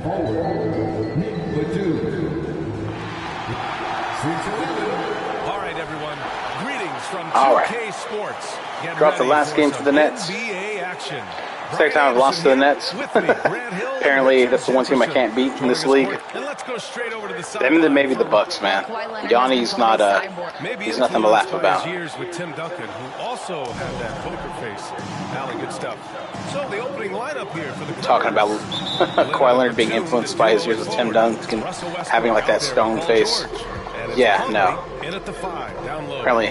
All right, everyone. Greetings from All 2K Sports. Dropped the last game for the Nets. Second time I've lost to the Nets. Apparently, that's the one team I can't beat in this league. Them and then maybe the Bucks, man. Yanni's not he's nothing to laugh about. Years with Tim Duncan, who also had that poker face. Alley, good stuff. So the opening lineup here for the Talking about Kawhi Leonard being influenced by his years with Tim Duncan, having like that stone face. Yeah, no. Apparently,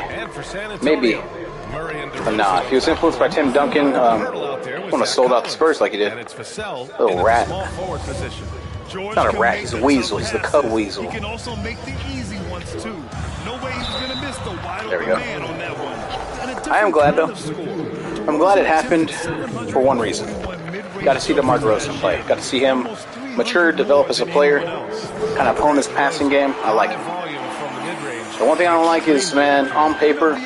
maybe. But nah, if he was influenced by Tim Duncan, wouldn't have sold out the Spurs like he did. Little rat. Not a rat, he's a weasel. He's the cub weasel. There we go. I am glad, though. I'm glad it happened for one reason. Got to see DeMar DeRozan play. Got to see him mature, develop as a player, kind of hone his passing game. I like him. The one thing I don't like is, man, on paper,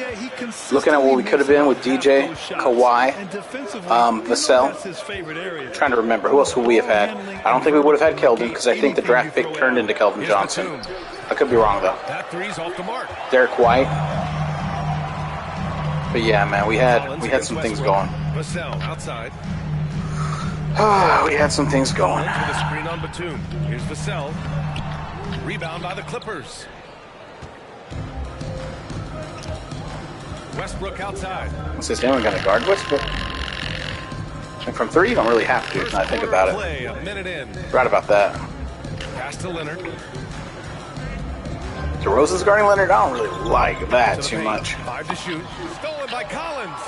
looking at what we could have been with DJ, Kawhi, Vassell. Trying to remember, who else would we have had? I don't think we would have had Keldon, because I think the draft pick turned into Kelvin Johnson. I could be wrong, though. Derek White. But yeah, man, we had some things going. We had some things going. Here's Vassell. Rebound by the Clippers. Westbrook outside. What's this name? We got to guard Westbrook. And from three, you don't really have to. Now I think about it. Right about that. Pass to Leonard. DeRozan's guarding Leonard. I don't really like that too much. 5 to shoot. Stolen by Collins.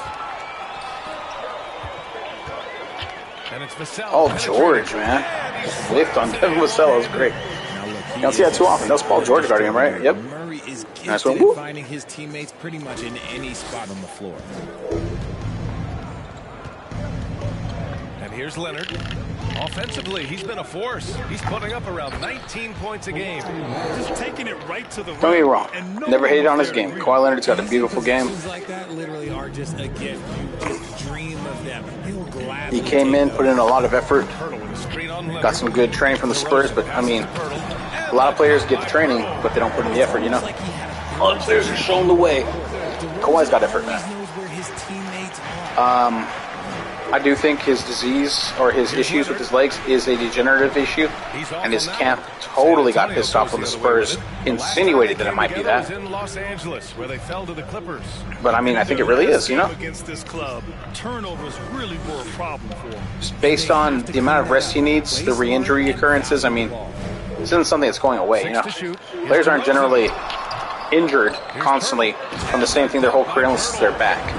And it's Vassell. Oh, George, man. Whiffed on Devin Vassell. That was great. You don't see that too often. That was Paul George guarding him, right? Yep. Nice one. Finding his teammates pretty much in any spot on the floor. And here's Leonard. Offensively, he's been a force. He's putting up around 19 points a game. Just taking it right to the Don't get me wrong. Never hated on his game. Kawhi Leonard's got a beautiful game. Like that literally are just a gift. You just dream of them. He came in, put in a lot of effort. Got some good training from the Spurs, but I mean, a lot of players get the training, but they don't put in the effort, you know? All the players are showing the way. Kawhi's got effort, man. I do think his disease or his issues with his legs is a degenerative issue, and his camp totally got pissed off when the Spurs insinuated that it might be that. But I mean, I think it really is, you know? Just based on the amount of rest he needs, the re-injury occurrences, I mean, this isn't something that's going away, you know? Players aren't generally injured constantly from the same thing their whole career unless it's their back.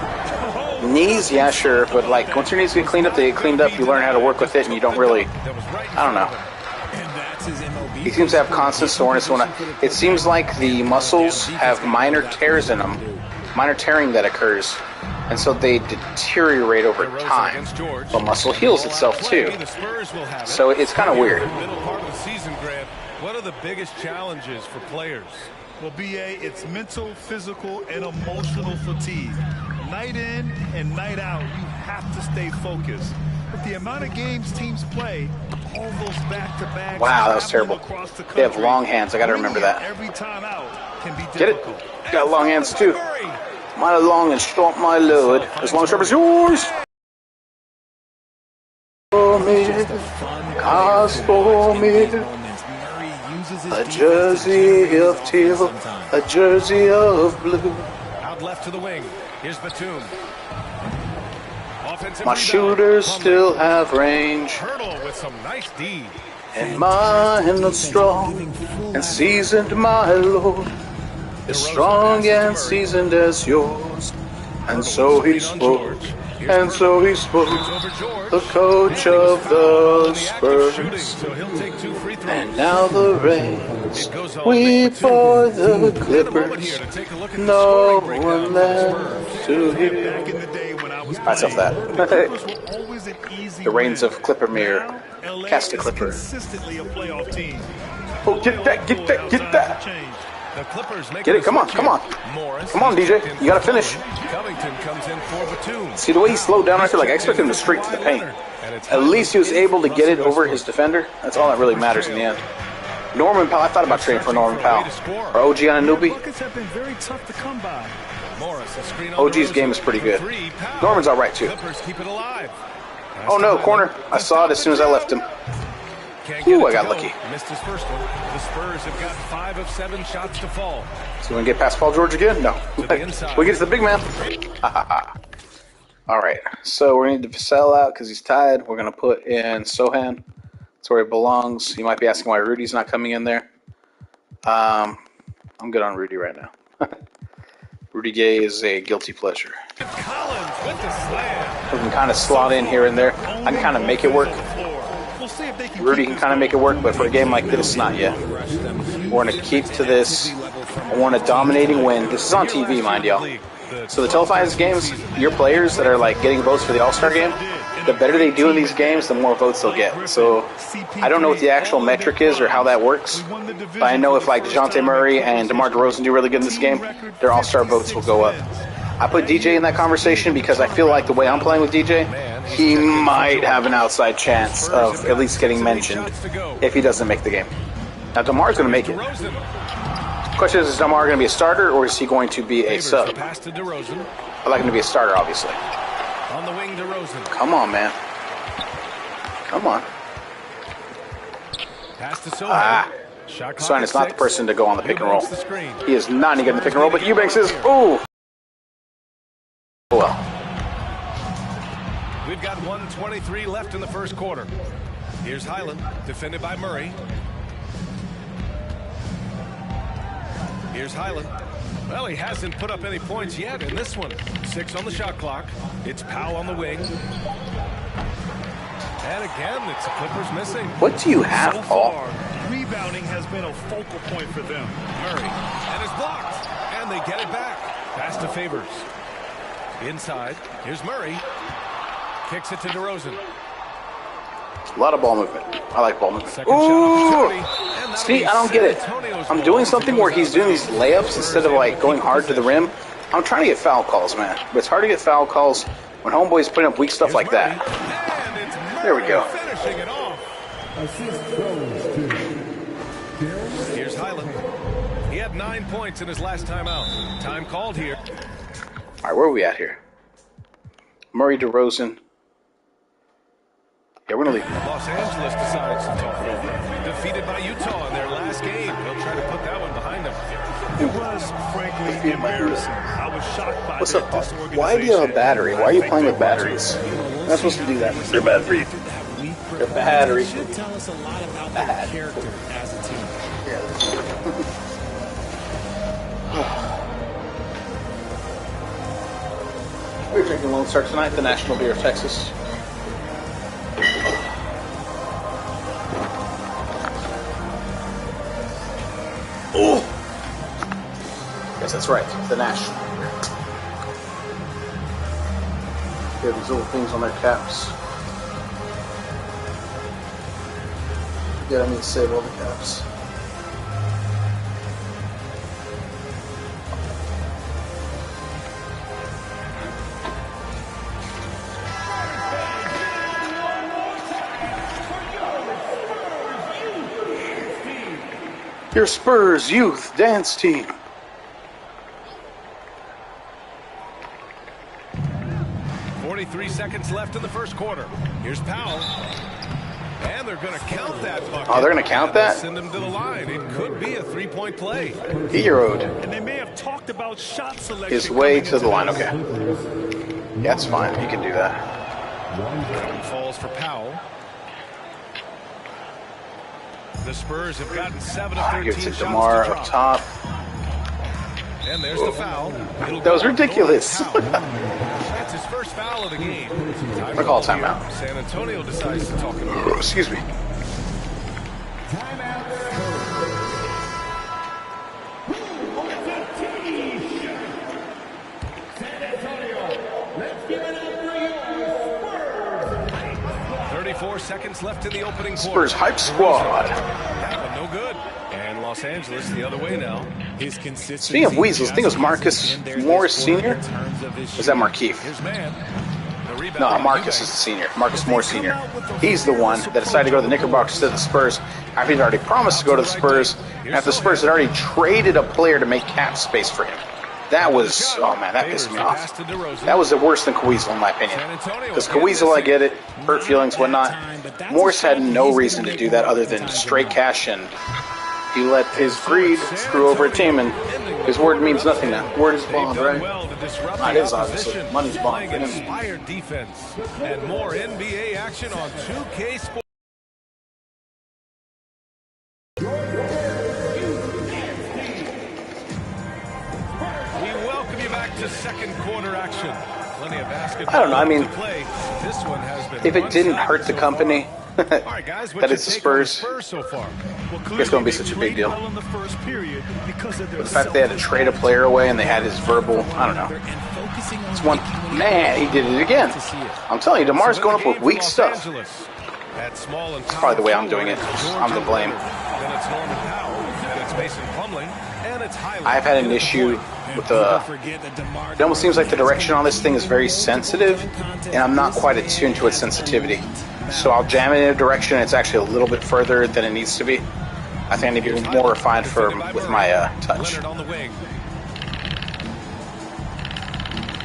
Knees, yeah, sure, but like once your knees get cleaned up, they get cleaned up. You learn how to work with it, and you don't really, I don't know. He seems to have constant soreness. It seems like the muscles have minor tears in them, minor tearing that occurs, and so they deteriorate over time. But muscle heals itself too, so it's kind of weird. What are the biggest challenges for players? Well, BA, it's mental, physical, and emotional fatigue. Night in and night out, you have to stay focused. With the amount of games teams play, all those back-to-backs. Wow, that was terrible. They have long hands. I got to remember that. Every time out can be Get it? Got long hands too. My long and short, my lord. As long as short as yours. For me, cause for me. A jersey of teal, a jersey of blue. Out left to the wing. Here's Batum. My shooters still have range. Hurdle with some nice D. And mine is strong and seasoned, my lord. As strong and seasoned as yours. And so he spoke. And so he spoke, the coach of the Spurs. And now the Rays weep for the Clippers. No one left to hear. Myself that. The reigns of Clippermere. Cast a Clipper. Oh, get that, get that, get that. Get it, come on, come on. Come on, DJ, you gotta finish. See the way he slowed down right there? Like, I expect him to straight to the paint. At least he was able to get it over his defender. That's all that really matters in the end. Norman Powell, I thought about trading for Norman Powell. Or OG Anunoby. Buckets have been very tough to come by. OG's game is pretty good. Norman's alright too. Oh no, corner. I saw it as soon as I left him. Ooh, I got lucky. Missed his first one. The Spurs have got 5 of 7 shots to fall. So we gonna get past Paul George again? No. We get to the big man. Alright, so we need to sell out because he's tied. We're gonna put in Sohan. That's where he belongs. You might be asking why Rudy's not coming in there. I'm good on Rudy right now. Rudy Gay is a guilty pleasure. Collins with the slam. We can kind of slot in here and there. I can kind of make it work. Rudy can kind of make it work, but for a game like this, not yet. We're going to keep to this. I want a dominating win. This is on TV, mind y'all. So the televised games, your players that are like getting votes for the All-Star game, the better they do in these games, the more votes they'll get. So I don't know what the actual metric is or how that works, but I know if like DeJounte Murray and DeMar DeRozan do really good in this game, their All-Star votes will go up. I put DJ in that conversation because I feel like the way I'm playing with DJ, he might have an outside chance of at least getting mentioned if he doesn't make the game. Now DeMar's going to make it. The question is DeMar going to be a starter or is he going to be a sub? I'd like him to be a starter, obviously. On the wing, DeRozan. Come on, man. Come on. Pass to Sohan. Sohan is not the person to go on the pick and roll. He is not any good in the pick and roll, but Eubanks is. Ooh. Well. We've got 1:23 left in the first quarter. Here's Highland, defended by Murray. Here's Highland. Well, he hasn't put up any points yet in this one. 6 on the shot clock. It's Powell on the wing. And again, it's the Clippers missing. What do you have, so Paul? far, rebounding has been a focal point for them. Murray, and is blocked. And they get it back. Pass to Favors. Inside. Here's Murray. Kicks it to DeRozan. A lot of ball movement. I like ball movement. Ooh! See, I don't get it. I'm doing something where he's doing these layups instead of like going hard to the rim. I'm trying to get foul calls, man. But it's hard to get foul calls when homeboy's putting up weak stuff like that. There we go. Finishing it off. Here's Highland. He had 9 points in his last time out. Time called here. All right, where are we at here? Murray, DeRozan. Yeah, we're going to leave. Los Angeles decides to talk it over. Defeated by Utah in their last game. They'll try to put that one behind them. It was, frankly, embarrassing. I was shocked by What's up, Paul? Why do you have a battery? Why are you playing with batteries? You're not supposed to do that. They're bad for you. They're battery. It should tell us a lot about their character as a team. We're drinking Lone Star tonight, the national beer of Texas. Oh! Yes, that's right. The national. They have these little things on their caps. Yeah, I need to save all the caps. Your Spurs Youth Dance Team. .43 seconds left in the first quarter. Here's Powell. And they're going to count that bucket. Oh, they're going to count that? Send him to the line. It could be a three-point play. He Euro'd. And they may have talked about shot selection. His way to the line, okay. Yeah, that's fine. He can do that. Falls for Powell. The Spurs have gotten 7 of 13 Gives it shots DeMar to up drop. top. And there's the foul. That was ridiculous. That's his first foul of the game. I call timeout. San Antonio decides to talk it over. Excuse me. Seconds left in the opening quarter. Spurs hype squad. That one no good. And Los Angeles the other way now. His consistency. Speaking of Weasels, I think it was Marcus Morris Sr. Was that Markeith? Here's man. The rebound. No, Marcus is the senior. Marcus Moore Sr. He's the one that decided to go to the Knickerbockers instead of the Spurs after he'd already promised to go to the Spurs, and after the Spurs had already traded a player to make cap space for him. That was, oh man, that pissed me off. That was worse than Kawhi's, in my opinion. Because Kawhi's, I get it, hurt feelings, whatnot. Morris had no reason to do that other than straight cash, and he let his greed screw over a team, and his word means nothing now. Word is bond, right? It is, obviously. Money's bond. Inspired defense and more NBA action on 2K Sports. To second quarter action. Plenty of basketball. I don't know. I mean, this one has been if it didn't hurt the company right, guys, that it's the Spurs, so far? It's going to be such a big deal. The fact they had to trade a player away and they had his verbal, I don't know. It's one, man, he did it again. I'm telling you, DeMar's going up with weak stuff. That's probably the way I'm doing it. I'm to blame. I've had an issue with it almost seems like the direction on this thing is very sensitive, and I'm not quite attuned to its sensitivity. So I'll jam it in a direction, and it's actually a little bit further than it needs to be. I think I need to be more refined with my touch.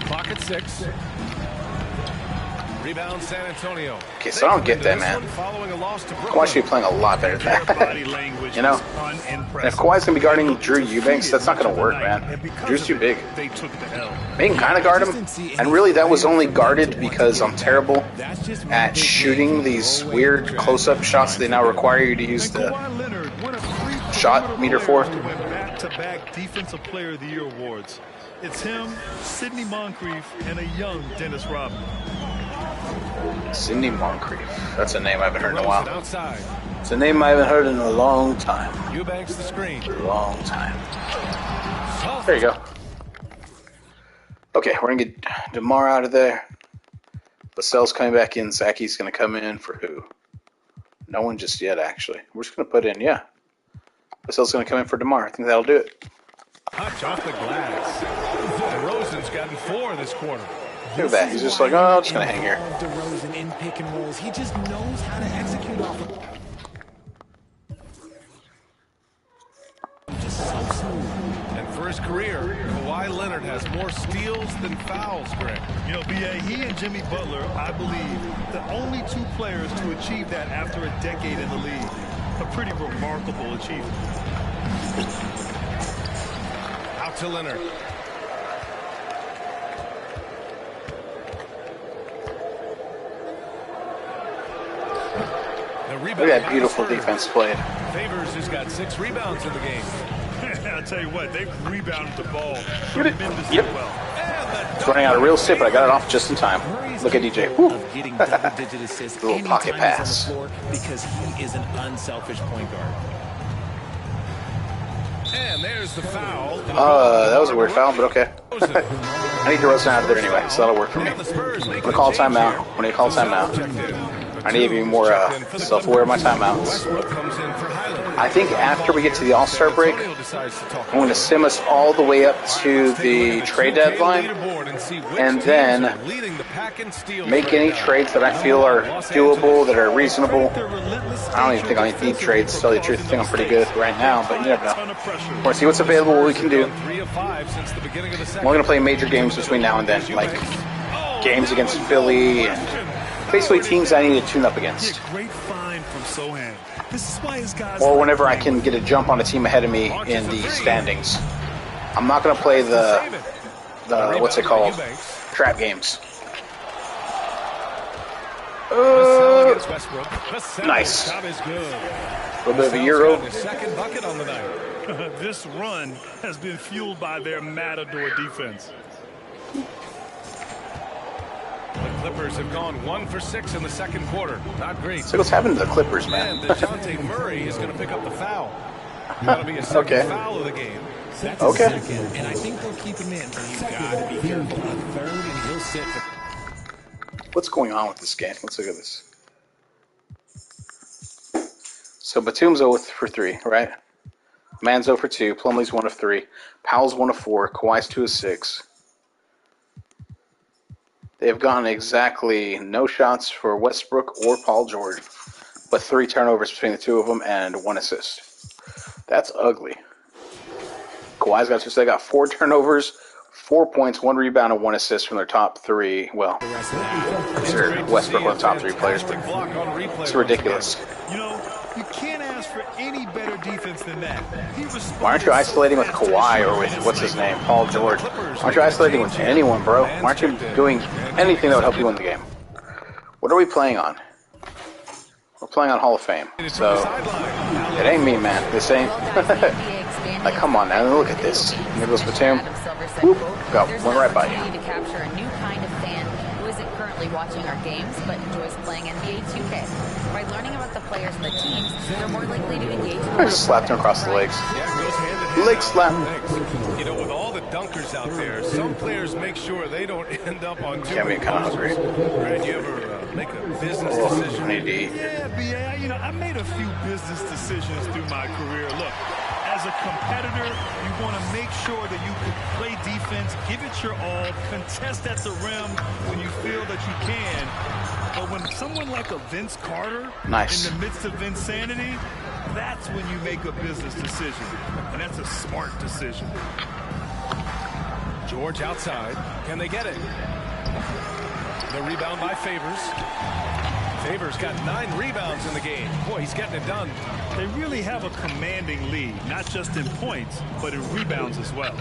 Clock at 6. Rebound San Antonio. Okay, so I don't get that, man. Kawhi should be playing a lot better than that. You know? And if Kawhi's going to be guarding Drew Eubanks, that's not going to work, man. Drew's too big. They can kind of guard him. And really, that was only guarded because I'm terrible at shooting these weird close-up shots they now require you to use the shot meter for. Back-to-back Defensive Player of the Year awards. It's him, Sidney Moncrief, and a young Dennis Rodman. Sidney Moncrief. That's a name I haven't heard in a while. It's a name I haven't heard in a long time. Eubanks the screen. Long time. There you go. Okay, we're going to get DeMar out of there. Vassell's coming back in. Zaki's going to come in for who? No one just yet, actually. We're just going to put in, yeah. Vassell's going to come in for DeMar. I think that'll do it. Touch off the glass. DeRozan's gotten 4 this quarter. Look at that. He's just like, oh, I'm just going to hang here. DeRozan in pick and rolls. He just knows how to execute off of. Just so smooth. And for his career, Kawhi Leonard has more steals than fouls, Greg. You know, B.A., he and Jimmy Butler, I believe, the only 2 players to achieve that after a decade in the league. A pretty remarkable achievement. Out to Leonard. Look at that beautiful defense played. Favors has got 6 rebounds in the game. I'll tell you what, they've rebounded the ball tremendously well. It's running out of real sip, but I got it off just in time. Look at DJ. Little pocket pass. Because he is an unselfish point guard. And there's the foul. That was a weird foul, but okay. I need DeRozan out of there anyway, so that'll work for me. I'm going to call timeout. When you call timeout, I need to be more self-aware of my timeouts. I think after we get to the All-Star break, I'm going to sim us all the way up to the trade deadline, and then make any trades that I feel are doable, that are reasonable. I don't even think I need trades, to tell you the truth. I think I'm pretty good right now, but you never know. I want to see what's available, what we can do. We're going to play major games between now and then, like games against Philly and basically teams I need to tune up against. Or whenever I can get a jump on a team ahead of me in the standings. I'm not going to play the what's it called? Trap games. Nice. A little bit of a Euro. This run has been fueled by their matador defense. The Clippers have gone 1 for 6 in the second quarter. Not great. So what's happened to the Clippers, man? And DeJounte Murray is going to pick up the foul. That'll be a second foul of the game. Okay. And I think they'll keep him in. He's got to be careful. A third, and he'll sit. What's going on with this game? Let's look at this. So Batum's 0 for 3, right? Man's 0 for 2. Plumlee's 1 of 3. Powell's 1 of 4. Kawhi's 2 of 6. They've gotten exactly no shots for Westbrook or Paul George, but 3 turnovers between the two of them and 1 assist. That's ugly. Kawhi's got 2. So they got 4 turnovers, 4 points, 1 rebound, and 1 assist from their top 3. Well, consider Westbrook one of the top 3 players, but it's ridiculous. You know, you can't ask for any better defense than that. Why aren't you isolating with Kawhi or with, what's his name, Paul George? Why aren't you isolating with anyone, bro? Why aren't you doing anything that would help you win the game? What are we playing on? We're playing on Hall of Fame. So, it ain't me, man. This ain't... Like, come on now, look at this. Nicholas Batum. Whoop, got one right by you. To capture a new kind of fan who isn't currently watching our games but enjoys playing NBA 2K. By learning about the players and the teams, they're more likely to engage with I just slapped him across the legs. Leg slap. You know, with all the dunkers out there, some players make sure they don't end up on two. Yeah, I'm kind of hungry. Right, you ever make a business decision? I need to eat. Yeah, you know, I made a few business decisions through my career. Look, as a competitor, you want to make sure that you can play defense, give it your all, contest at the rim when you feel that you can. But when someone like a Vince Carter, in the midst of insanity, that's when you make a business decision. And that's a smart decision. George outside. Can they get it? The rebound by Favors. Favors got 9 rebounds in the game. Boy, he's getting it done. They really have a commanding lead, not just in points, but in rebounds as well.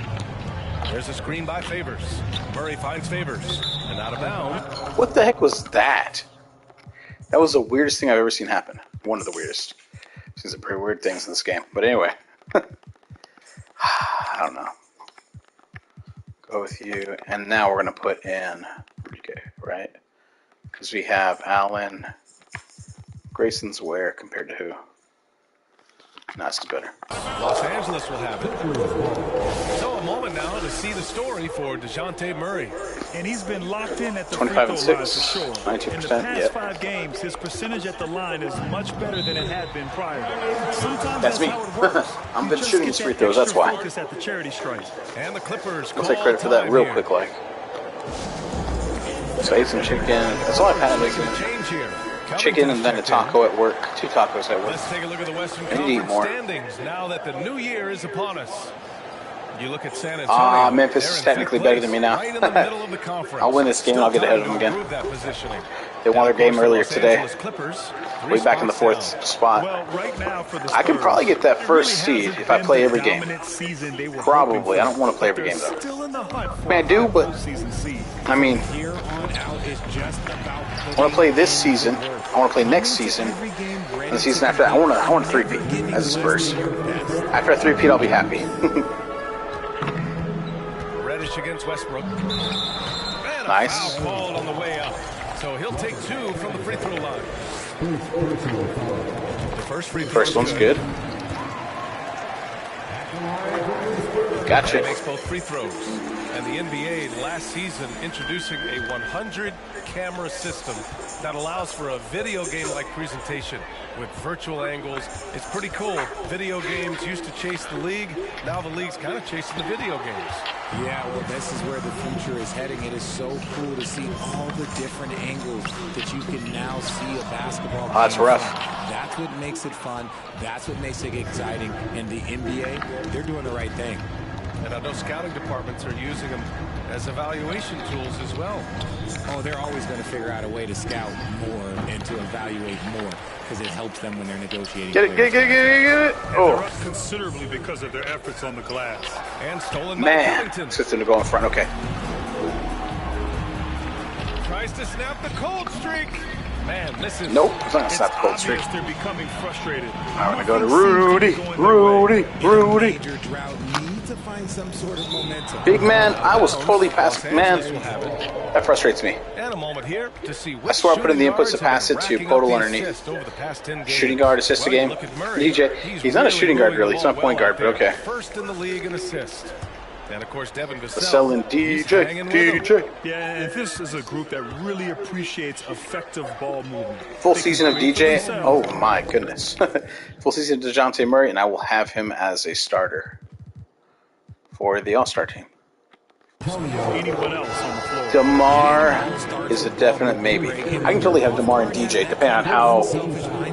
There's a screen by Favors. Murray finds Favors. And out of bounds. What the heck was that? That was the weirdest thing I've ever seen happen. One of the weirdest. Seems some pretty weird things in this game. But anyway. I don't know. Go with you. And now we're going to put in Rudy, right? Because we have Allen. Grayson's where compared to who? That's better. Los Angeles will have it. So a moment now to see the story for DeJounte Murray. And he's been locked in at the 25 free and throw line 6, for sure. 92%, in the past 5 games, his percentage at the line is much better than it had been prior. Sometimes that's me. how it works. I've been shooting his free throws, that's why. Focus at the charity stripe. And the Clippers. I'll take credit for that real quick, like. So I ate some chicken. That's all I've had. Like chicken and then a taco at work. 2 tacos at work. Let's take a look at the Western I need to eat more. standings now that the new year is upon us. You look at San Antonio. Memphis is technically better than me now. Right in the middle of the conference. I'll win this game and I'll get ahead of them again. They won their game earlier today. Way back in the 4th spot. Well, right now for the Spurs, I can probably get that first seed if I play every game. Probably. I don't want to play every game though. I mean, I do, but I mean, I want to play this season. I want to play next season. And the season after that, I want to 3-peat as a Spurs. After I 3-peat, I'll be happy. Reddish against Westbrook. Nice. Foul called on the way up. So he'll take 2 from the free throw line. The first one's good. Gotcha. He makes both free throws. And the NBA last season introducing a 100-camera system that allows for a video game-like presentation with virtual angles. It's pretty cool. Video games used to chase the league. Now the league's kind of chasing the video games. Yeah, well, this is where the future is heading. It is so cool to see all the different angles that you can now see a basketball game. Oh, that's rough. That's what makes it fun. That's what makes it exciting. And the NBA, they're doing the right thing. And I know scouting departments are using them as evaluation tools as well. Oh, they're always going to figure out a way to scout more and to evaluate more because it helps them when they're negotiating. Get it. Oh. They're up considerably because of their efforts on the glass. And stolen by Man. Covington. System to go in front. Okay. Tries to snap the cold streak. Man, misses. Nope. It's not going to stop the cold streak. They're becoming frustrated. I'm going to go to Rudy. Major drought needs to find some sort of momentum. Big man, I was totally past. Man, that frustrates me. And a moment here to see I swear I put in the inputs to pass it to Podol underneath. Shooting guard, assist a game. DJ, he's not a shooting guard really. He's not a point guard, but okay. First in the league in assist. And of course, Devin Vassell and DJ. Yeah, and this is a group that really appreciates effective ball movement. Full season of DJ. Oh my goodness. Full season of DeJounte Murray, and I will have him as a starter for the All-Star team. anyone else on the floor. DeMar is a definite maybe. I can totally have DeMar and DJ, depending on how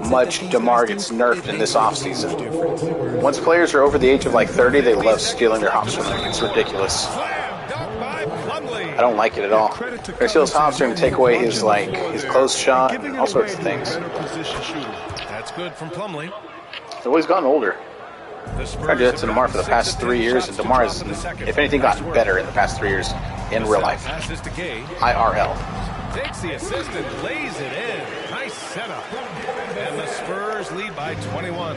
much DeMar gets nerfed in this offseason. Once players are over the age of like 30, they love stealing their hops from them. It's ridiculous. I don't like it at all. They steal his hops and take away his close shot and all sorts of things. That's good from Plumlee. Well, he's gotten older. I tried to do that to DeMar for the past 3 years, and DeMar has, if anything, gotten better in the past 3 years in real life. IRL. Takes the assist and lays it in. Nice setup. And the Spurs lead by 21.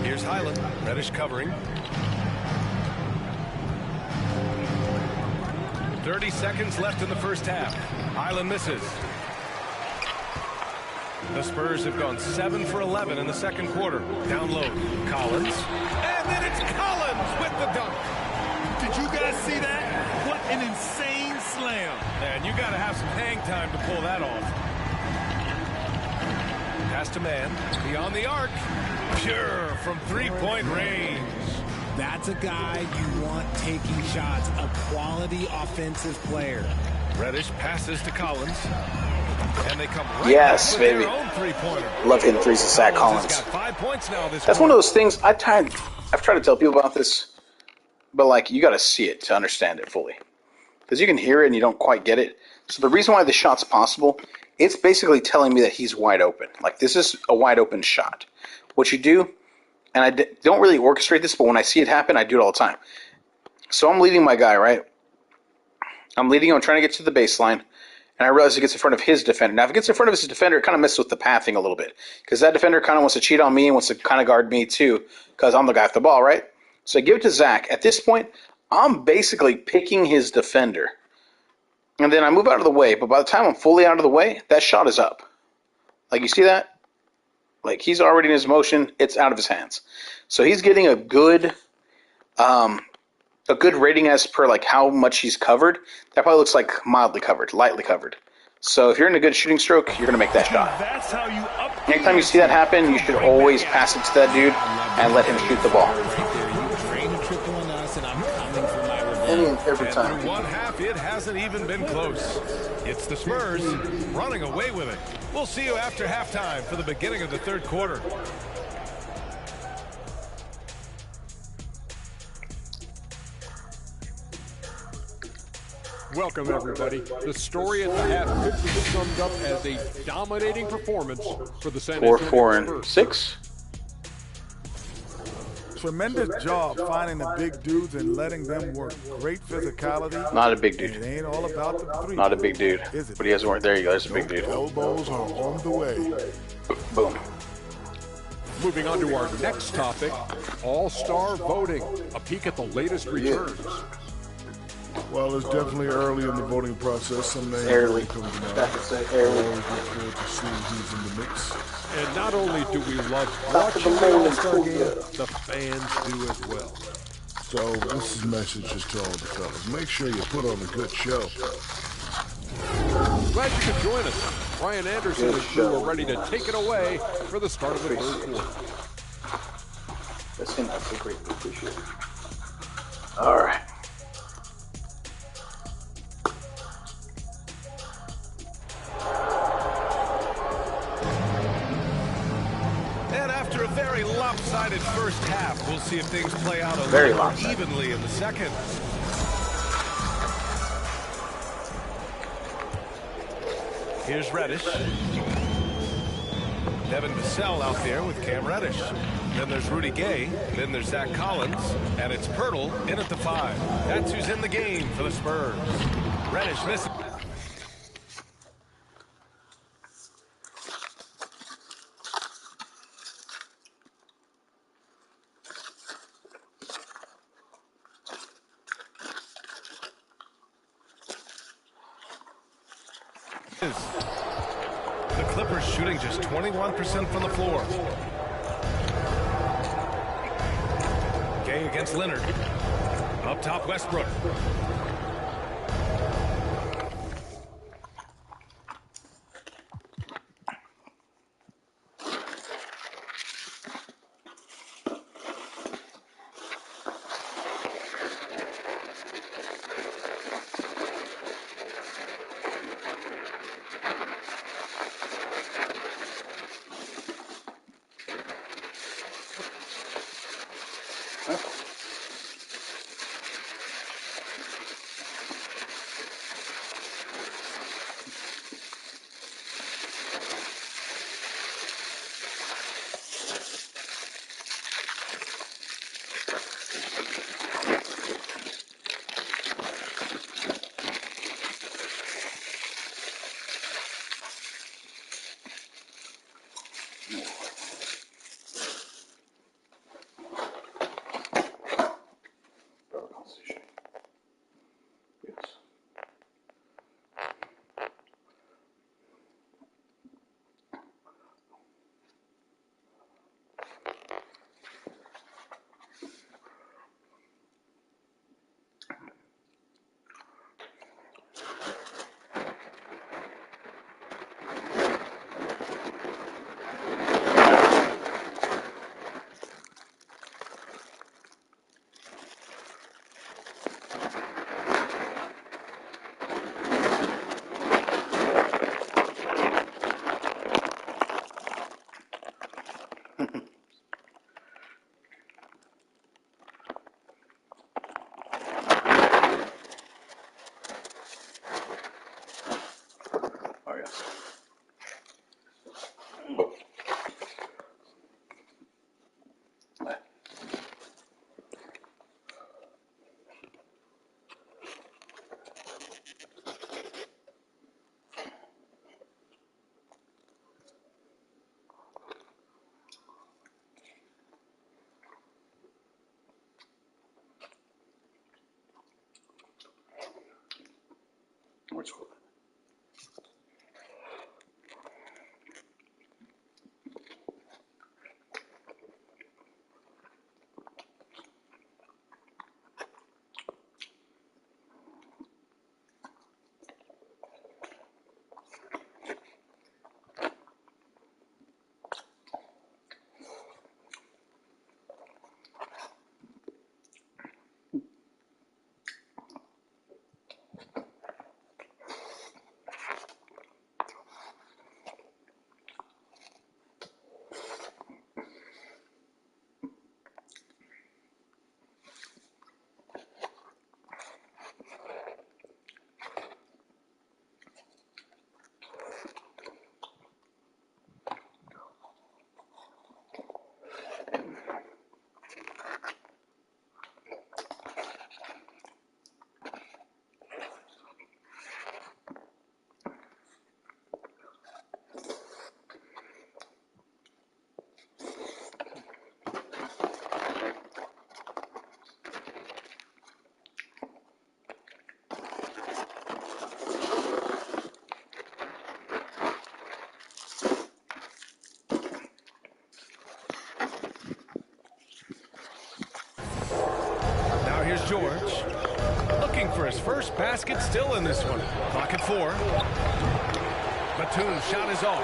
Here's Highland. Reddish covering. 30 seconds left in the first half. Highland misses. The Spurs have gone 7 for 11 in the second quarter. Down low, Collins. And then it's Collins with the dunk. Did you guys see that? What an insane slam. And you got to have some hang time to pull that off. Pass to man. Beyond the arc. Pure from three-point range. That's a guy you want taking shots. A quality offensive player. Reddish passes to Collins. And they come right yes, back with baby. their own three-pointer. Love hitting threes to Zach Collins. Got 5 points now this That's one of those things I've tried to tell people about this, but you got to see it to understand it fully. Because you can hear it and you don't quite get it. So the reason why the shot's possible, it's basically telling me that he's wide open. This is a wide open shot. What you do, and I don't really orchestrate this, but when I see it happen, I do it all the time. So I'm leading my guy, right? I'm trying to get to the baseline. And I realize he gets in front of his defender. Now, if it gets in front of his defender, it kind of messes with the pathing a little bit. Because that defender kind of wants to cheat on me and wants to kind of guard me too. Because I'm the guy with the ball, right? So I give it to Zach. At this point, I'm basically picking his defender. And then I move out of the way. But by the time I'm fully out of the way, that shot is up. You see that? He's already in his motion. It's out of his hands. So he's getting a good rating as per how much he's covered. That probably looks like mildly covered, lightly covered. So if you're in a good shooting stroke, you're going to make that shot. That's how you up. Anytime you see that happen, you should always pass it to that dude and let him shoot the ball. Every time. Through one half, it hasn't even been close. It's the Spurs running away with it. We'll see you after halftime for the beginning of the third quarter. Welcome, everybody. The story at the half could be summed up as a dominating performance for the San Antonio Spurs. 4, 4, and 6. Tremendous job finding the big dudes and letting them work. Great physicality. Not a big dude. It ain't all about the three. Not a big dude. But he hasn't worked. There you go. There's a big dude. Elbows are on the way. Boom. Moving on to our next topic, All-Star voting. A peek at the latest returns. Well, it's definitely early in the voting process. Some names Early. coming out. Back to say early. Always look forward to see who's in the mix. And not only do we love watching the All-Star game, the fans do as well. So this is a message just to all the fellas. Make sure you put on a good show. Glad you could join us. Brian Anderson and crew are ready to take it away for the start of the third quarter. That's him. That's a great appreciate it. All right. Very lopsided first half. We'll see if things play out a Very little more lopsided. evenly in the second. Here's Reddish. Devin Vassell out there with Cam Reddish. Then there's Rudy Gay. Then there's Zach Collins. And it's Pirtle in at the 5. That's who's in the game for the Spurs. Reddish missing. The Clippers shooting just 21% from the floor. Gay against Leonard. Up top, Westbrook. Which one? Here's George, looking for his first basket, still in this one. Clock at 4. Batum's shot is off.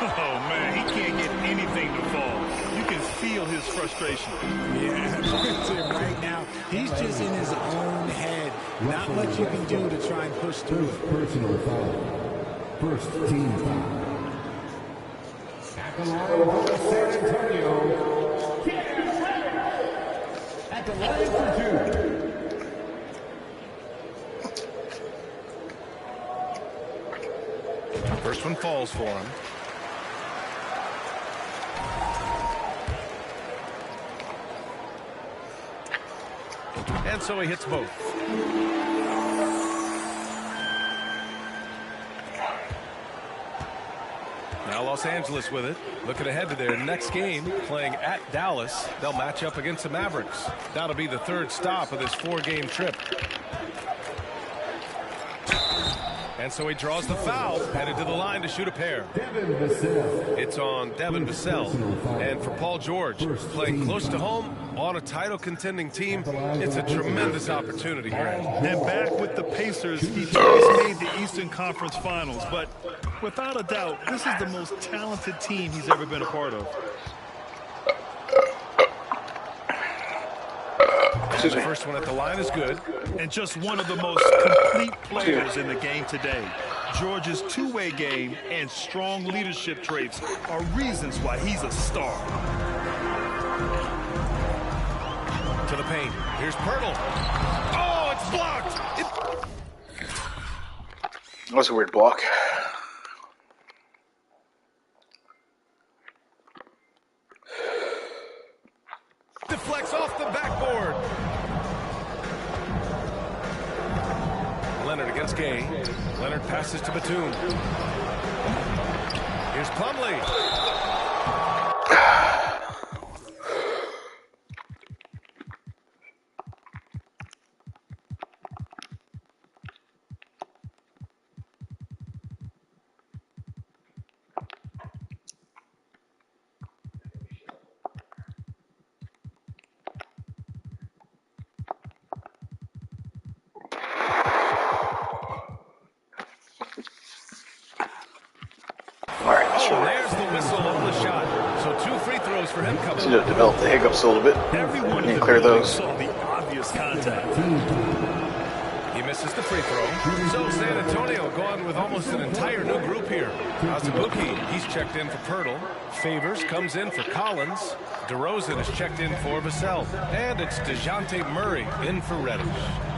Oh, man, he can't get anything to fall. You can feel his frustration. Yeah, right now, he's just in his own head. Not much you can do to try and push through it. Personal foul. First team foul. At the line for San Antonio. At the line for 2. First one falls for him. And so he hits both. Now Los Angeles with it. Looking ahead to their next game, playing at Dallas. They'll match up against the Mavericks. That'll be the third stop of this 4-game trip. And so he draws the foul, headed to the line to shoot a pair. It's on Devin Vassell. And for Paul George, playing close to home on a title contending team, it's a tremendous opportunity, Grant. And back with the Pacers, he just made the Eastern Conference Finals. But without a doubt, this is the most talented team he's ever been a part of. And the first one at the line is good. And just one of the most complete players in the game today. George's two-way game and strong leadership traits are reasons why he's a star. To the paint. Here's Pirtle. Oh, it's blocked. That was a weird block. Deflects off the backboard. Leonard against Gay. Leonard passes to Batum. Here's Plumlee. There's the whistle on the shot. So 2 free throws for him coming. Seem to develop the hiccups a little bit. Everyone Need to clear those. saw the obvious contact. He misses the free throw. So San Antonio going with almost an entire new group here. Azubuike, he's checked in for Pirtle. Favors comes in for Collins. DeRozan is checked in for Vassell. And it's DeJounte Murray in for Reddish.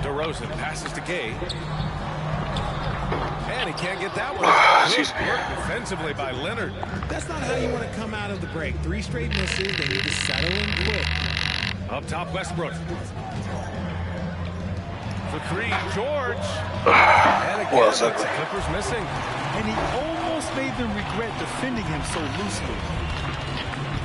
DeRozan passes to Gay. And he can't get that one. Good work defensively by Leonard. That's not how you want to come out of the break. 3 straight misses, they need to settle in quick. Up top, Westbrook. For 3, George. And again, the Clippers missing. And he almost made them regret defending him so loosely.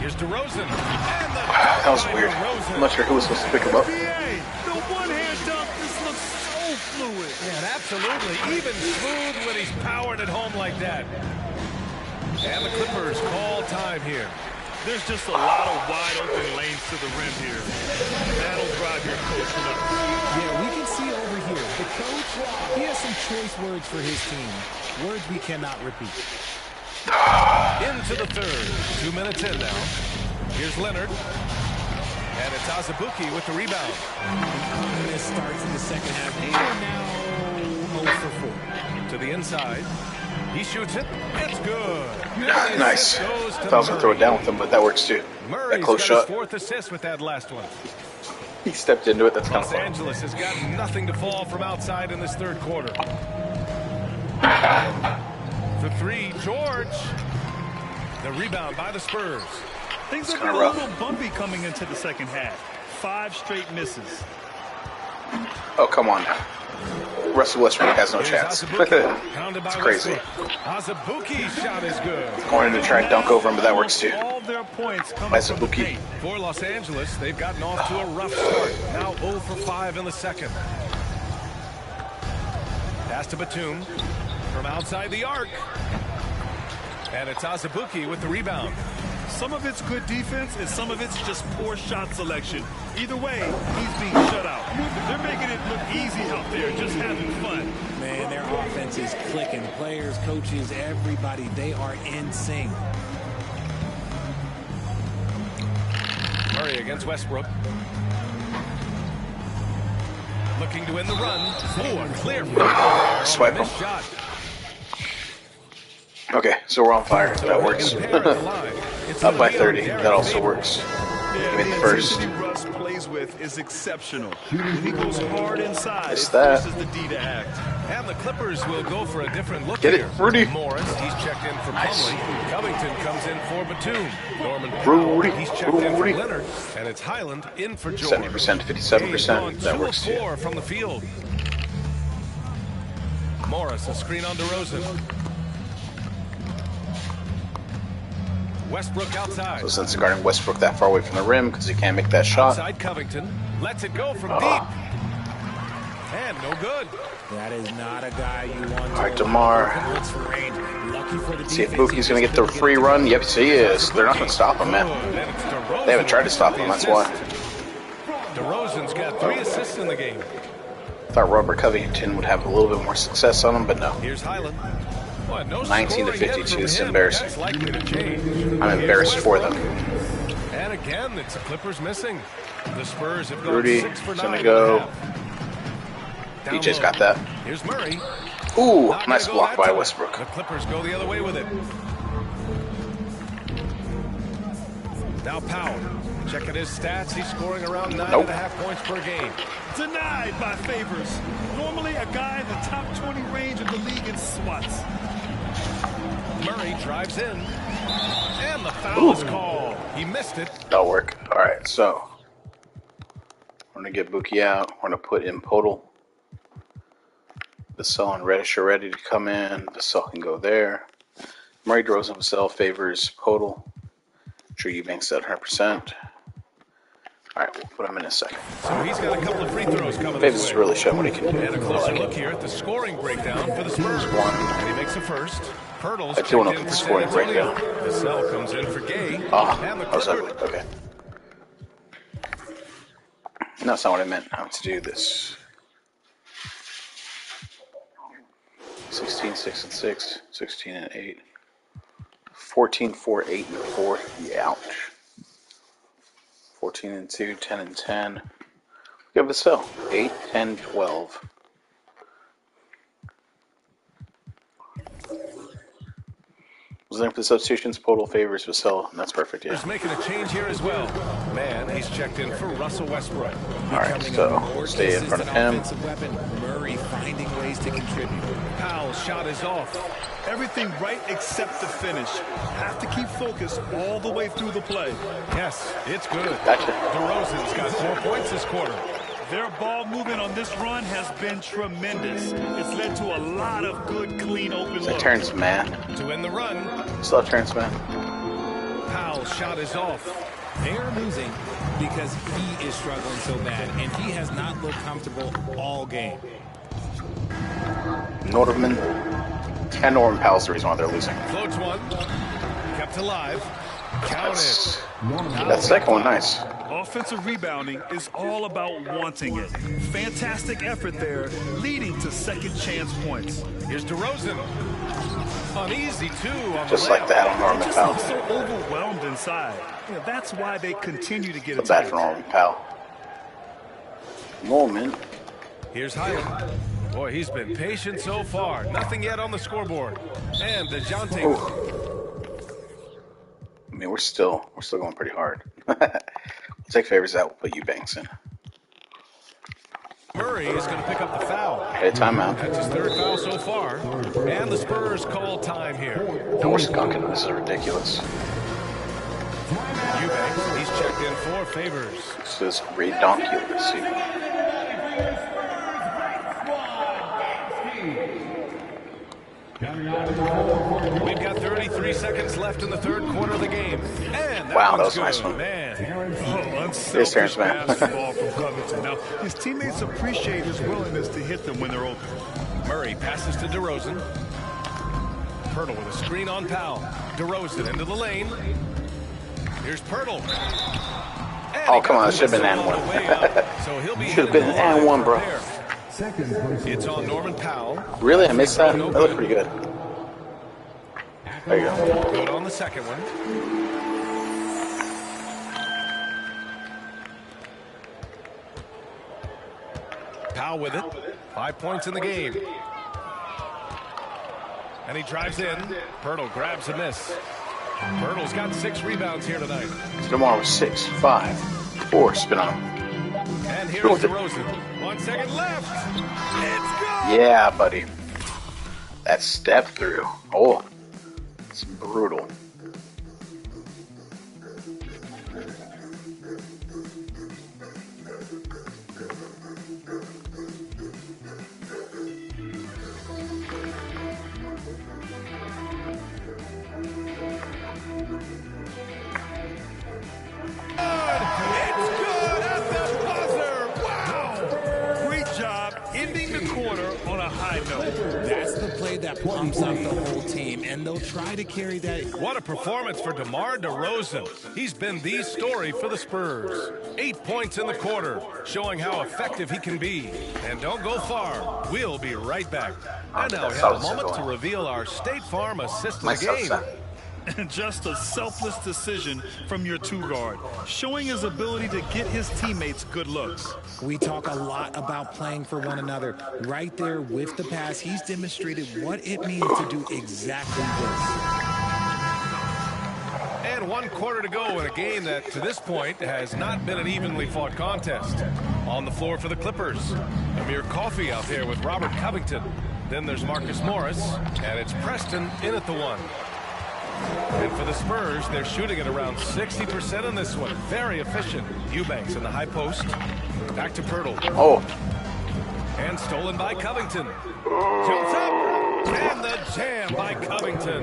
Here's DeRozan. And the That was weird. I'm not sure who was supposed to pick him up. NBA, the one-hand dunk, this looks so fluid. Yeah, and absolutely. Even smooth when he's powered at home like that. And the Clippers call time here. There's just a lot of wide open lanes to the rim here. That'll drive your coach nuts. Yeah, we can see over here. The coach, he has some choice words for his team. Words we cannot repeat. Into the third. 2 minutes in now. Here's Leonard. And it's Azubuike with the rebound. This starts in the second half. They are now 0 for 4. To the inside. He shoots it. It's good. Nice. I thought I was going to throw it down with him, but that works too. That close shot. His 4th assist with that last one. He stepped into it. That's kind of Los fun. Angeles has got nothing to fall from outside in this third quarter. For 3, George. The rebound by the Spurs. Things have been a little bumpy coming into the second half. 5 straight misses. Oh, come on now. Russell Westbrook has no chance. It's crazy. Azubuike's shot is good. Going to try and dunk over him, but that works too. All their points come Azubuike. For Los Angeles, they've gotten off to a rough start. Now 0 for 5 in the second. Pass to Batum from outside the arc. And it's Azubuike with the rebound. Some of it's good defense, and some of it's just poor shot selection. Either way, he's being shut out. They're making it look easy out there, just having fun. Man, their offense is clicking. Players, coaches, everybody, they are in sync. Murray against Westbrook. Looking to win the run. Oh, a clear Swipe him. shot. Okay, so we're on fire. That works. Up by 30. That also works. Yeah, Made the first. intensity Russ plays with is exceptional. He goes hard inside. It's It that. forces the D to act. And the Clippers will go for a different look Get it, here. Rudy. Morris, he's checked in for Plumlee. Covington comes in for Batum. Norman Rudy. Powell, he's checked in for Rudy. Leonard. And it's Highland in for George. 70% to 57%. That works too. 4 from the field. Morris, a screen on DeRozan. Westbrook outside. So since guarding Westbrook that far away from the rim because he can't make that shot. Outside Covington. Lets it go from deep. And no good. That is not a guy you want to. All right, DeMar. Lucky for the See if defense, Buki's going to get the free run. Yep, he is. They're not going to stop him, man. They haven't tried to stop him, that's why. DeRozan's got 3 assists in the game. I thought Robert Covington would have a little bit more success on him, but no. Here's Highland. Well, no 19 to scoring yet 52. from It's him. embarrassing. That's likely to change. I'm embarrassed for them. And again, it's the Clippers missing. The Spurs have gone Rudy 6 for is 9. going to go. Down DJ's low. got that. Here's Murray. Ooh, Not nice gonna go block that by time. Westbrook. The Clippers go the other way with it. Now Powell, checking his stats. He's scoring around 9.5 points per game. Denied by Favors. Normally a guy in the top 20 range of the league in swats. Murray drives in. And the foul is called. He missed it. That'll work. All right, so we're going to get Buki out. We're going to put in Podol. Vassell and Reddish are ready to come in. Vassell can go there. Murray, DeRozan, Vassell, Favors, Podol. Sure, Eubanks at 100%. All right, we'll put him in a second. So he's got a couple of free throws coming Favors his way. really showing what he can do. And a closer look here at the scoring breakdown for the Spurs. And he makes a first. Pirtle's I do want to checked look in at the for scoring San Antonio. breakdown. Vassell comes in for Gay. And the that was Clipper. ugly. Okay. No, that's not what I meant. I want to do this. 16, 6, and 6. 16 and 8. 14, 4, 8, and 4. Yeah, ouch. 14 and 2, 10 and 10. We have Vassell. 8, 10, 12. Was there for the substitutions? Podol, Favors, Vassell, and that's perfect, yeah. He's making a change here as well. Man, he's checked in for Russell Westbrook. All right, so stay in front of him. Murray finding ways to contribute. Powell's shot is off. Everything right except the finish. Have to keep focused all the way through the play. Yes, it's good. Gotcha. DeRozan's got 4 points this quarter. Their ball movement on this run has been tremendous. It's led to a lot of good, clean, open That looks. turns man. To end the run, Still turns man. Powell's shot is off. They're losing because he is struggling so bad, and he has not looked comfortable all game. Norman and Norman Powell's the reason why they're losing. Floats one. Kept alive. Count it. That second one, nice. Offensive rebounding is all about wanting it. Fantastic effort there, leading to second chance points. Here's DeRozan. Uneasy, too, on Just the like layup. that on They Norman just Powell. look so overwhelmed inside. You know, that's why they continue to get Feel bad attacked. for Norman Powell. Norman. Here's Highland. Boy, he's been patient so far. Nothing yet on the scoreboard. And DeJounte. I mean, we're still going pretty hard. We'll take Favors out. We'll put Eubanks in. Murray is going to pick up the foul. Hey, timeout. That's his third foul so far. And the Spurs call time here. No, we're skunking. This is ridiculous. Eubanks, he's checked in for Favors. This is redonkulous. We've got 33 seconds left in the third quarter of the game. And Wow, that one's was a nice good. one. Man. Here's Terrence Mann. Basketball from Covington. Now, his teammates appreciate his willingness to hit them when they're open. Murray passes to DeRozan. Pirtle with a screen on Powell. DeRozan into the lane. Here's Pirtle. Oh, come on. It should have been an one. Should have been an and one, bro. It's on Norman Powell. Really? I missed that? That looked pretty good. There you go. Good on the second one. Powell with it. 5 points in the game. And he drives in. Pirtle grabs a miss. Pirtle's got 6 rebounds here tonight. Tomorrow was 6, 5, 4. Spin on him. And here's DeRozan. 1 second left. It's good. Yeah, buddy. That step through. Oh, it's brutal. It's good at the buzzer. Wow. Great job ending the quarter on a high note. That's the play that pumps up the whole team, and they'll try to carry that. What a performance for DeMar DeRozan. He's been the story for the Spurs. 8 points in the quarter, showing how effective he can be. And don't go far. We'll be right back. And now we have a moment to reveal our State Farm assist of the game. And just a selfless decision from your two guard, showing his ability to get his teammates good looks. We talk a lot about playing for one another. Right there with the pass, he's demonstrated what it means to do exactly this. And And 1 quarter to go in a game that, to this point, has not been an evenly fought contest. On the floor for the Clippers, Amir Coffey out there with Robert Covington. Then there's Marcus Morris, and it's Preston in at the 1. And for the Spurs, they're shooting at around 60% on this one. Very efficient. Eubanks in the high post. Back to Pirtle. Oh. And stolen by Covington. Jumps up. And the jam by Covington.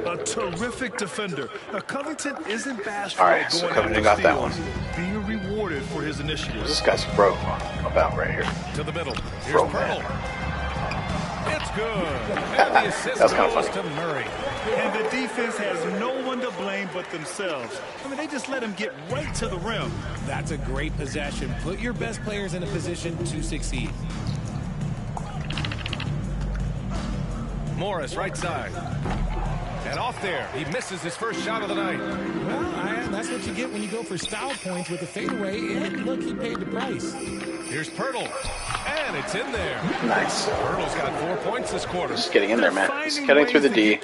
A terrific defender. Now, Covington isn't bashful. All right, so Covington got that one. Being rewarded for his initiative. This guy's broke about right here. To the middle. Here's Bro, Pirtle. It's good. And the assist That's kind of goes funny. to Murray. And the defense has no one to blame but themselves. I mean, they just let him get right to the rim. That's a great possession. Put your best players in a position to succeed. Morris, right side. And off there. He misses his first shot of the night. Well, that's what you get when you go for style points with a fadeaway. And look, he paid the price. Here's Pirtle. And it's in there. Nice. Pirtle's got 4 points this quarter. Just getting in there, man. Just getting through the D.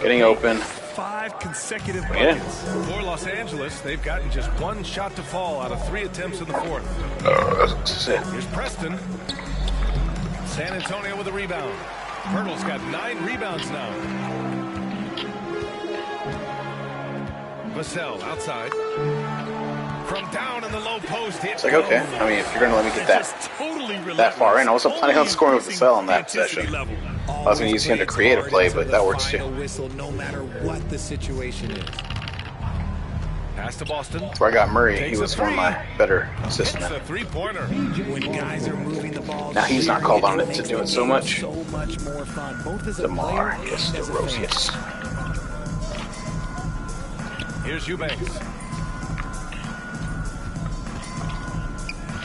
Getting open. 5 consecutive Yeah. buckets. For Los Angeles, they've gotten just 1 shot to fall out of 3 attempts in the 4th. That's it. Here's Preston. San Antonio with a rebound. Pirtle's got 9 rebounds now. Vassell outside. From down in the low post. It's like, okay. I mean, if you're going to let me get that far in, I wasn't planning on scoring with Vassell in that possession. I was going to use him to create a play, but that works too. Whistle, no matter what the situation is. Pass to Boston. That's where I got Murray. He was one of my better assist It's men. a 3-pointer. When guys are moving the ball, Now he's not called on it to do it so much. So much more fun, both as a DeMar, player yes, and the as a Rose, fan. yes. Here's Eubanks.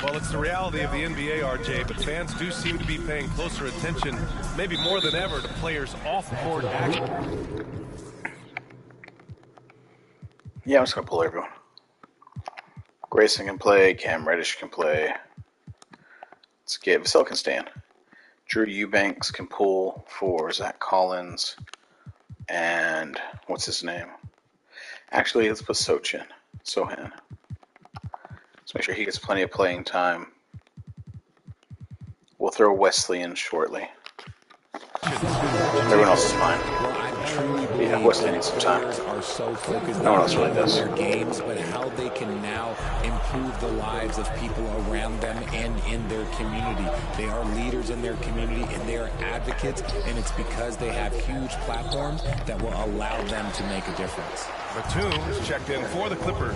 Well, it's the reality of the NBA, RJ, but fans do seem to be paying closer attention, maybe more than ever, to players' off-court action. Yeah, I'm just going to pull everyone. Grayson can play. Cam Reddish can play. Let's get Vassell can stand. Drew Eubanks can pull for Zach Collins. And what's his name? Actually, let's put Sohan. Let's make sure he gets plenty of playing time. We'll throw Wesley in shortly. Everyone else is fine. Yeah, Wesley needs some time. Are so focused No one else really on does. their games, but how they can now improve the lives of people around them and in their community. They are leaders in their community and they are advocates, and it's because they have huge platforms that will allow them to make a difference. Batum is checked in for the Clippers.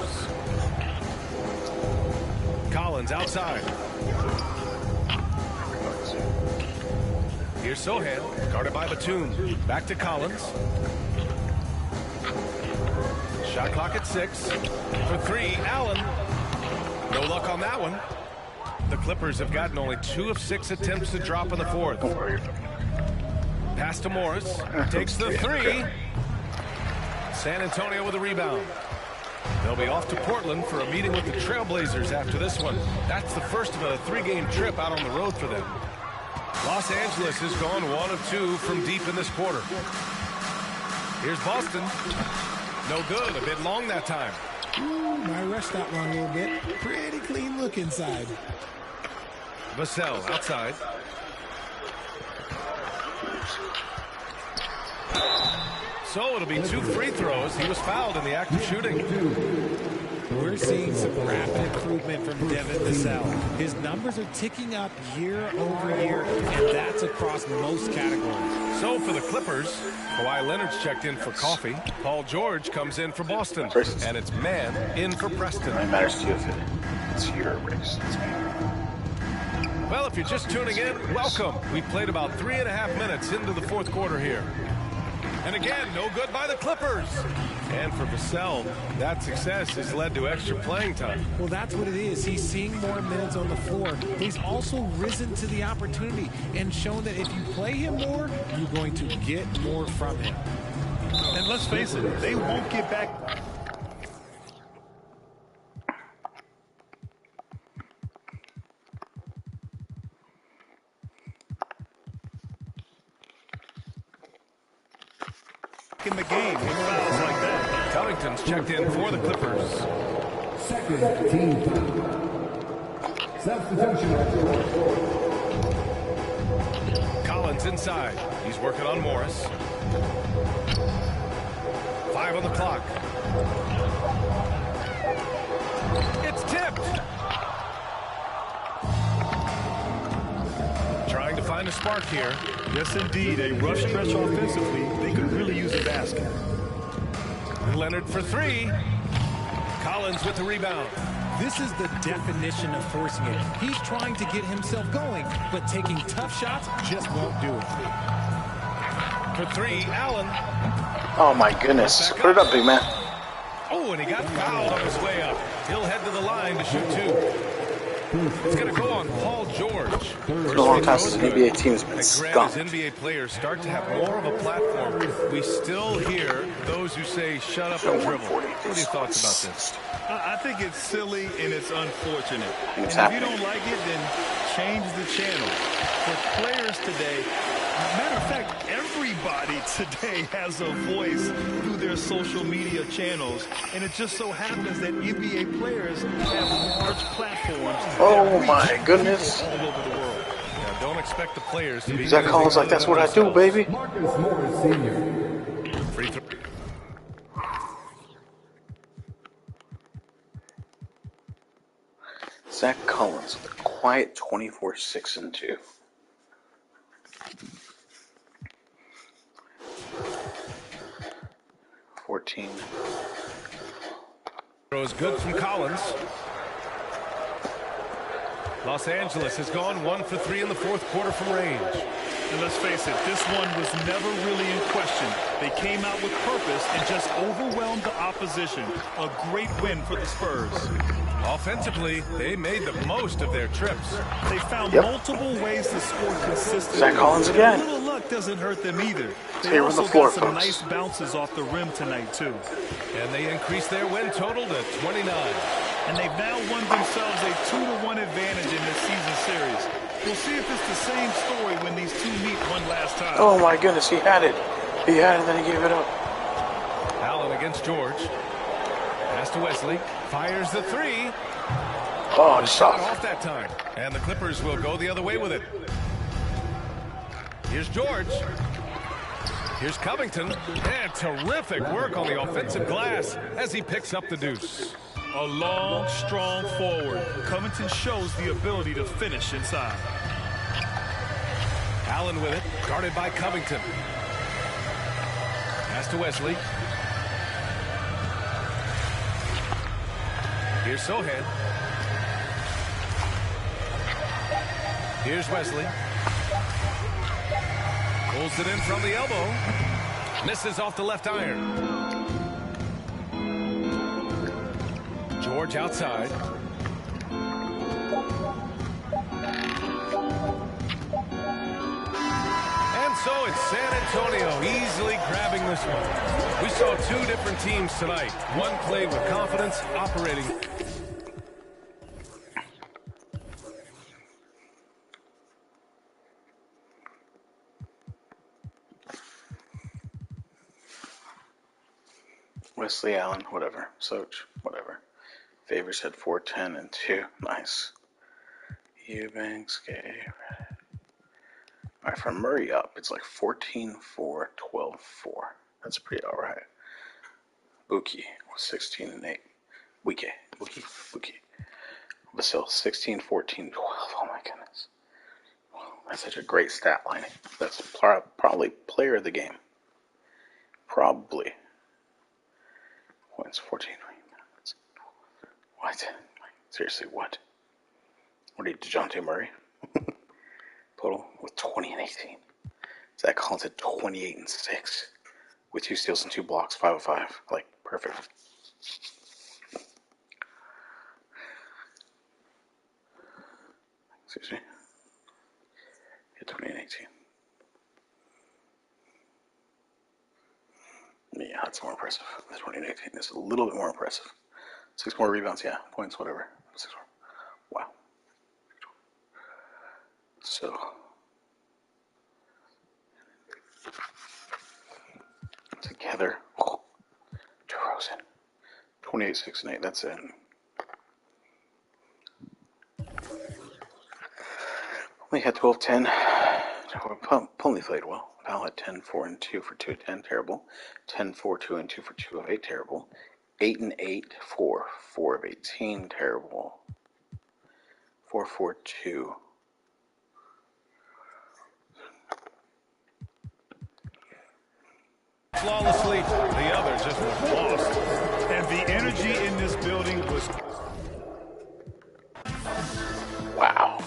Collins outside. Here's Sohan, guarded by Batum. Back to Collins. Shot clock at 6. For 3, Allen. No luck on that one. The Clippers have gotten only 2 of 6 attempts to drop in the 4th. Pass to Morris. Takes the 3. San Antonio with a rebound. They'll be off to Portland for a meeting with the Trailblazers after this one. That's the first of a 3-game trip out on the road for them. Los Angeles has gone 1 of 2 from deep in this quarter. Here's Boston. No good. A bit long that time. Ooh, I rushed that one a little bit. Pretty clean look inside. Vassell outside. So it'll be 2 free throws. He was fouled in the act of shooting. We're seeing some rapid improvement from Devin Vassell. His numbers are ticking up year over year, and that's across most categories. So for the Clippers, Kawhi Leonard's checked in for Coffee. Paul George comes in for Boston. And it's Man in for Preston. It matters to you if it's your race. Well, if you're just tuning in, welcome. We played about 3.5 minutes into the 4th quarter here. And again, no good by the Clippers. And for Vassell, that success has led to extra playing time. Well, that's what it is. He's seeing more minutes on the floor. He's also risen to the opportunity and shown that if you play him more, you're going to get more from him. And let's face it, they won't get back. In the game with fouls like that. Covington's checked in for the Clippers. Second team foul. Substitution. Collins inside. He's working on Morris. 5 on the clock. It's tipped. Trying to find a spark here. Yes, indeed. A rough stretch offensively. They could really use a basket. Leonard for 3. Collins with the rebound. This is the definition of forcing it. He's trying to get himself going, but taking tough shots just won't do it. For 3, Allen. Oh my goodness. Put it up, big man. Oh, and he got fouled on his way up. He'll head to the line to shoot 2. It's going to go on Paul George. It's been a long time since the NBA team has been And skunked. as NBA players start to have more of a platform, we still hear those who say, shut up and dribble. What are your thoughts about this? I think it's silly and it's unfortunate. And It's if you happening. don't like it, then change the channel. For players today, matter of fact, everybody today has a voice through their social media channels. And it just so happens that NBA players have large platforms. Oh my goodness. All over the world. Now, don't expect the players to be... Zach Collins like, that's what I do, baby. Marcus Morris Sr. Free throw. Zach Collins with a quiet 24, 6, and 2. $14. Throw is good from Collins. Los Angeles has gone 1 for 3 in the 4th quarter from range. And let's face it, this one was never really in question. They came out with purpose and just overwhelmed the opposition. A great win for the Spurs. Offensively, they made the most of their trips. They found Yep. multiple ways to score consistently. Zach Collins again. A little luck doesn't hurt them either. They Here on also the floor, got some folks. nice bounces off the rim tonight, too. And they increased their win total to 29. And they've now won themselves a 2-1 advantage in this season series. We'll see if it's the same story when these two meet one last time. Oh my goodness, he had it. He had it, then he gave it up. Allen against George. Pass to Wesley. Fires the 3. Oh, it's Shot tough. off that time. And the Clippers will go the other way with it. Here's George. Here's Covington. And terrific work on the offensive glass as he picks up the deuce. A long, strong forward. Covington shows the ability to finish inside. Allen with it. Guarded by Covington. Pass to Wesley. Here's Sohan. Here's Wesley. Pulls it in from the elbow. Misses off the left iron. George outside. And so it's San Antonio easily grabbing this one. We saw 2 different teams tonight. One played with confidence, operating. Wesley Allen, whatever. Soch, whatever. Favors had 4-10 and 2. Nice. Eubanks, gay. Alright, from Murray up, it's like 14-4, 12-4. That's pretty alright. Buki was 16 and 8. Buki. But still, 16, 14, 12. Oh my goodness. That's such a great stat line. That's probably player of the game. Probably. Points, 14 minutes. What? Seriously, what? What did DeJounte Murray? Total with 20 and 18. Zach Collins at 28 and 6. With 2 steals and 2 blocks, 5 of 5. Like, perfect. Excuse me. Yeah, 20 and 18. Yeah, that's more impressive. The 20 and 18 is a little bit more impressive. 6 more rebounds, yeah. Points, whatever. 6 more. Wow. So, together, DeRozan. 28, 6, and 8. That's it. We had 12, 10. Pulling played well. Powell had 10, 4, and 2 for 2 of 10. Terrible. 10, 4, 2, and 2 for 2 of 8. Terrible. 8 and 8 for 4 of 18. Terrible. 4, 4, 2. Flawlessly, the other just was lost. And the energy in this building was... Wow.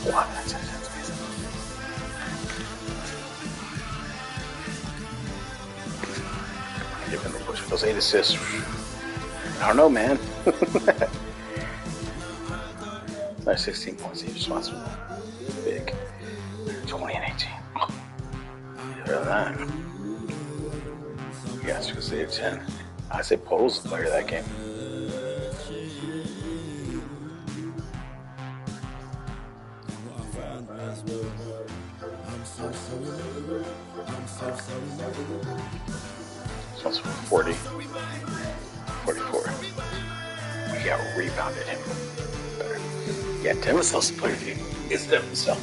Wow, that's amazing. Give him the push. Those 8 assists. I don't know, man. Nice 16 points. He's responsible. Big. 20 and 18. Oh. Better than that. Yes, because they had 10. I say Poel's the player of that game. So it's 40, 44. We got rebounded him better. Yeah, Devin Vassell's the player of the game. It's Devin Vassell.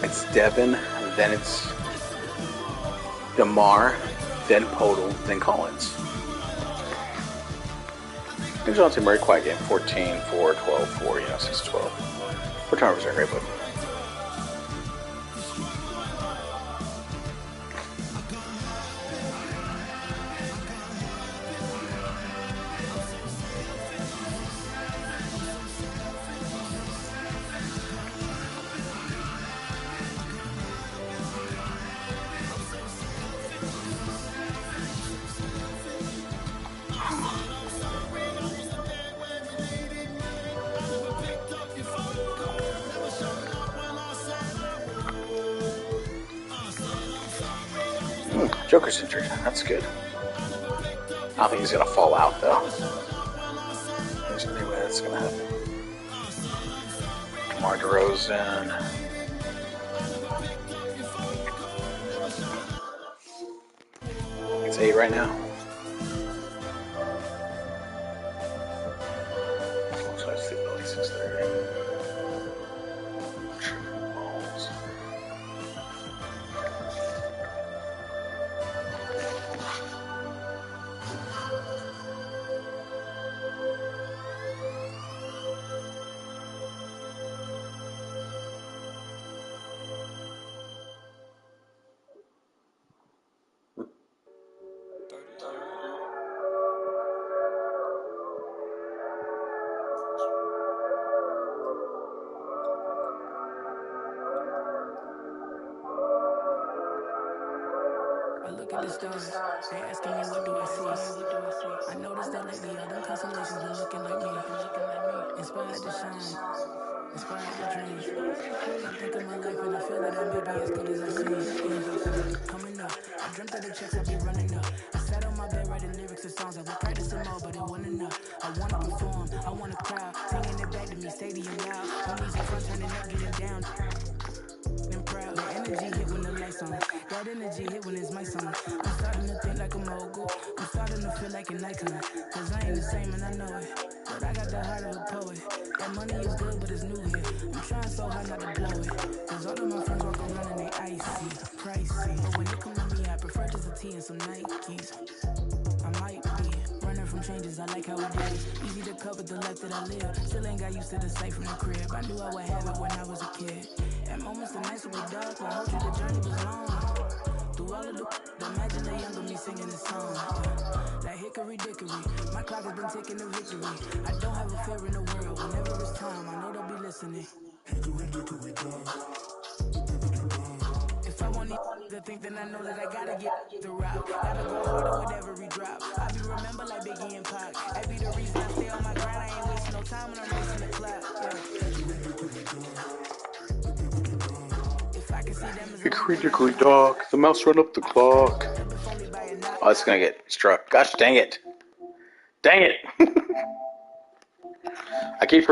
It's Devin, then it's DeMar, then Podol, then Collins. DeJounte Murray, quiet game. 14, 4, 12, 4, 6, 12. 4 turnovers are great, but Joker's injured. That's good. I don't think he's going to fall out, though. There's no way that's going to happen. DeMar DeRozan. It's 8 right now. So I sleep at 6:30. Look at the stars. They asking me what do I see? I noticed that lately all them constellations been looking like me. Inspired to shine, inspired to dream. I think of my life and I feel that I may be as good as I seem. Coming up, I dreamt of the checks I be running up. I sat on my bed writing lyrics of songs. I would practice them all, but it wasn't enough. I wanna perform, I want a crowd singing it back to me, stadium loud. Homies in front turning up, getting down. And proud, the energy hit when the lights on. That that energy hit when it's my song. I'm starting to think like a mogul. I'm starting to feel like an icon. Cause I ain't the same and I know it. But I got the heart of a poet. That money is good, but it's new here. I'm trying so hard not to blow it. Cause all of my friends walk around and they icy, pricey. But when it come to me, I prefer just a tee and some Nikes. I might be running from changes, I like how it is. Easy to cover the life that I live. Still ain't got used to the sight from the crib. I knew I would have it when I was a kid. At moments the nights would be dark, but I hold you, the journey was long. Through all of the imagine the younger me singing this song. Like hickory dickory, my clock has been ticking to victory. I don't have a fear in the world. Whenever it's time, I know they'll be listening. Hickory dickory dog. If I want to think, then I know that I gotta get the route. Gotta go harder with every drop. I be remember like Biggie and Pac. That be the reason I stay on my grind. I ain't wasting no time when I'm racing the clock. If I can see them as Hickory dog, the mouse run up the clock. Oh, it's gonna get struck. Gosh dang it. Dang it. I keep